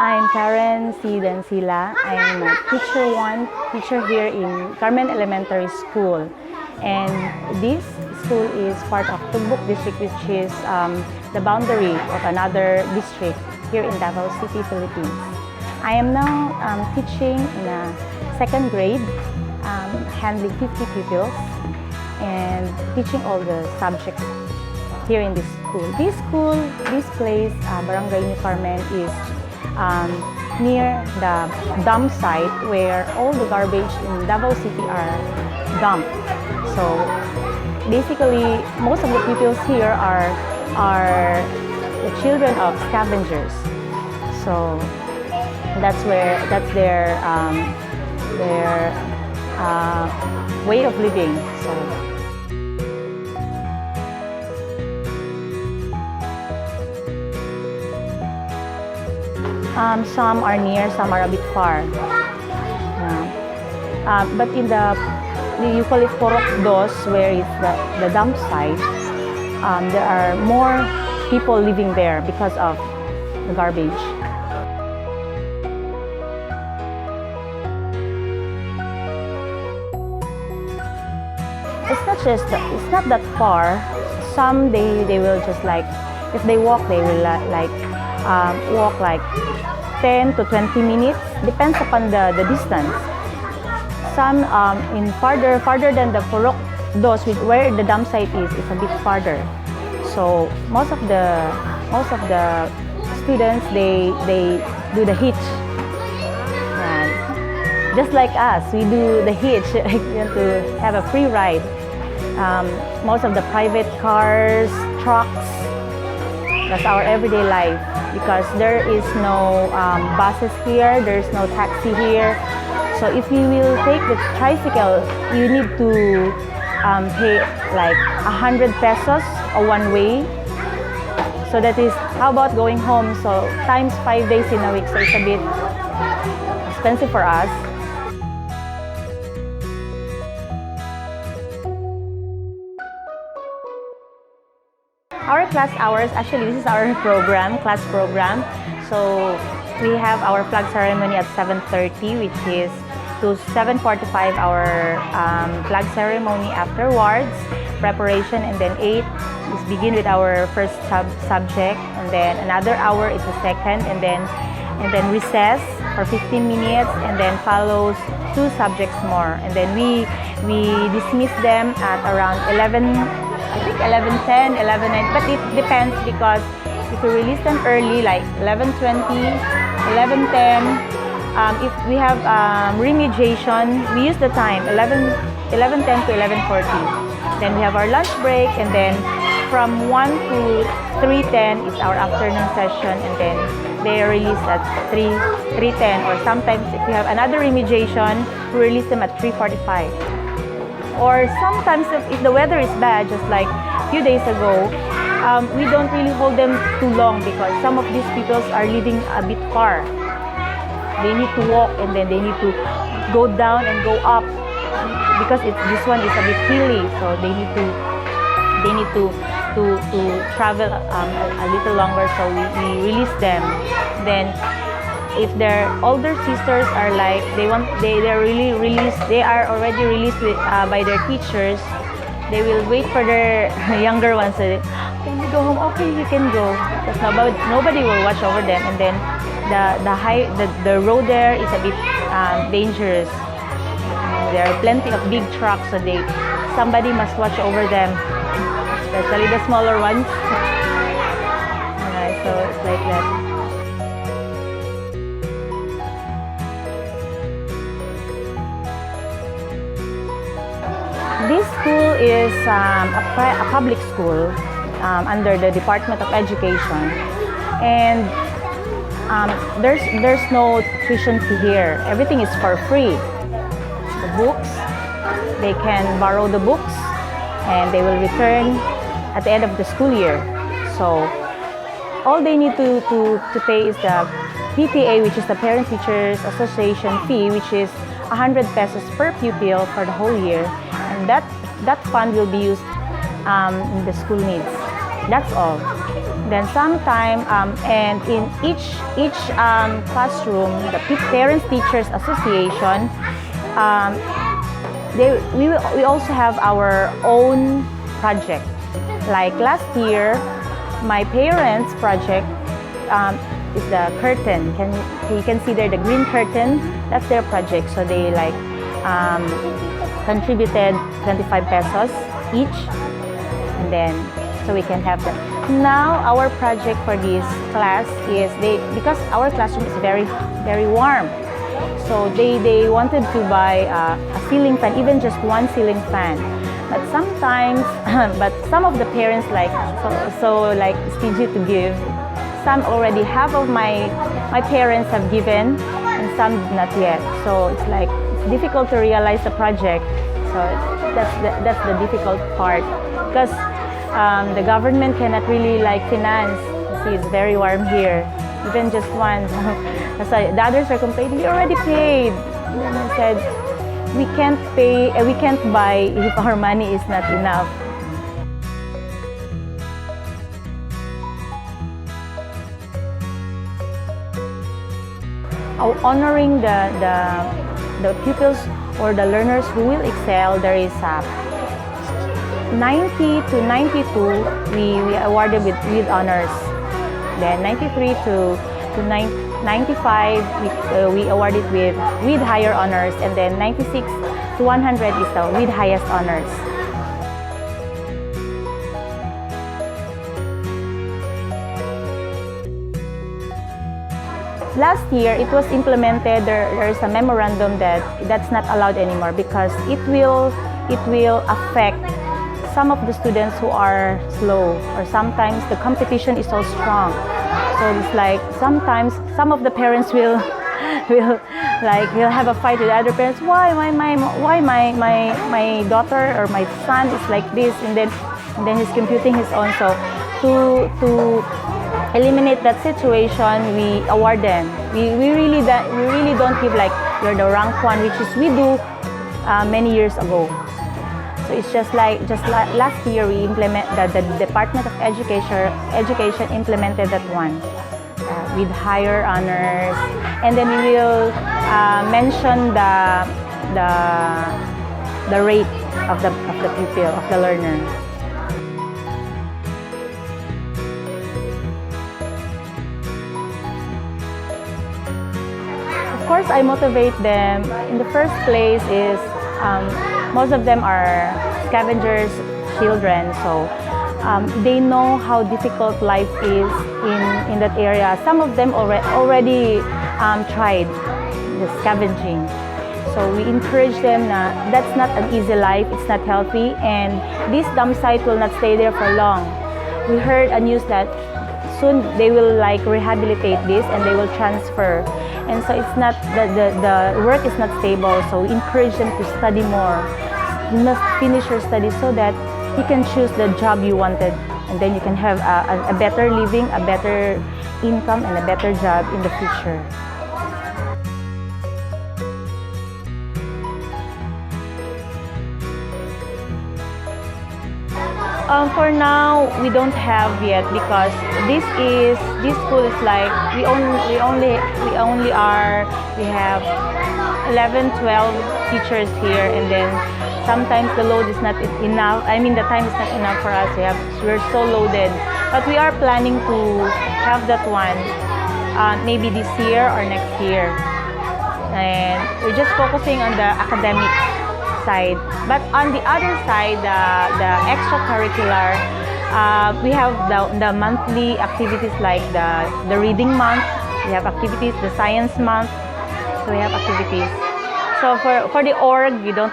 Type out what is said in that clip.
I'm Karen C. Dancila. I'm a teacher here in Carmen Elementary School. And this school is part of Tugbuk District, which is the boundary of another district here in Davao City, Philippines. I am now teaching in a second grade, handling 50 pupils and teaching all the subjects here in this school. This place, Barangay New Carmen, is near the dump site where all the garbage in Davao City are dumped. So basically, most of the pupils here are the children of scavengers. So that's their way of living. So. Some are near, some are a bit far. But in you call it Porok Dos, where is the dump site, there are more people living there because of the garbage. It's not that far. Some they will just like, if they walk, they will walk like 10 to 20 minutes, depends upon the distance. Some in farther than the Porok Dos, where the dump site is a bit farther. So most of the students they do the hitch. Just like us, we do the hitch to have a free ride. Most of the private cars, trucks, that's our everyday life, because there is no buses here, there's no taxi here. So if you will take the tricycle, you need to pay like 100 pesos or one way. So that is, how about going home? So times 5 days in a week, so it's a bit expensive for us. Our class hours, actually this is our class program. So we have our flag ceremony at 7:30, which is to 7:45 our flag ceremony afterwards, preparation, and then 8 is begin with our first subject, and then another hour is the second, and then recess for 15 minutes, and then follows 2 subjects more, and then we dismiss them at around 11:10, 11:09, but it depends, because if we release them early, like 11:20, 11:10, if we have remediation, we use the time 11:10 to 11:40. Then we have our lunch break, and then from 1 to 3:10 is our afternoon session, and then they are released at 3:10, or sometimes if we have another remediation, we release them at 3:45. Or sometimes if the weather is bad, just like a few days ago, we don't really hold them too long, because some of these people are living a bit far. They need to walk, and then they need to go down and go up, because this one is a bit hilly, so they need to travel a little longer. So we release them. Then if their older sisters are like they are really released, they are already released by their teachers, they will wait for their younger ones. So can you go home? Okay, you can go, because nobody will watch over them. And then the road there is a bit dangerous. There are plenty of big trucks, so somebody must watch over them, especially the smaller ones. So it's like that. This school is a public school under the Department of Education, and there's no tuition fee here. Everything is for free. The books, they can borrow the books, and they will return at the end of the school year. So all they need to pay is the PTA, which is the Parent Teachers Association fee, which is 100 pesos per pupil for the whole year. And that fund will be used in the school needs. That's all. Then sometime, and in each classroom, the Parents Teachers Association, we also have our own project. Like last year, my parents' project is the curtain. You can see there the green curtain. That's their project. So they like contributed 25 pesos each, and then so we can have them. Now our project for this class is because our classroom is very warm. So they wanted to buy a ceiling fan, even just one ceiling fan. But sometimes, but some of the parents like like stingy to give. Some already, half of my parents have given, and some not yet. So it's like it's difficult to realize the project. So that's the difficult part, because the government cannot really like finance. You see, it's very warm here. Even just one. So the others are complaining, we already paid. And I said, we can't pay, we can't buy if our money is not enough. Honoring the pupils or the learners who will excel, there is 90 to 92 we awarded with honors. Then 93 to 95 we awarded with higher honors, and then 96 to 100 is the with highest honors. Last year, it was implemented. There is a memorandum that's not allowed anymore because it will affect some of the students who are slow, or sometimes the competition is so strong. So it's like sometimes some of the parents will have a fight with other parents. Why my daughter or my son is like this, and then he's computing his own. So to eliminate that situation, we award them. We really don't give like you're the rank one, which is we do many years ago. So it's just like last year we implement the Department of Education implemented that one with higher honors, and then we will mention the rate of the pupil, of the learner. Of course, I motivate them. In the first place is most of them are scavengers children, so they know how difficult life is in that area. Some of them already tried the scavenging. So we encourage them that's not an easy life, it's not healthy, and this dump site will not stay there for long. We heard a news that soon they will like rehabilitate this and they will transfer. And so it's not, the work is not stable, so we encourage them to study more. You must finish your studies so that you can choose the job you wanted, and then you can have a better living, a better income, and a better job in the future. For now, we don't have yet, because this school is like we have 11, 12 teachers here, and then sometimes the load is not enough. I mean, the time is not enough for us. We're so loaded, but we are planning to have that one maybe this year or next year, and we're just focusing on the academic side. But on the other side, the extracurricular, we have the monthly activities like the reading month. We have activities, the science month. So we have activities. So for the org, we don't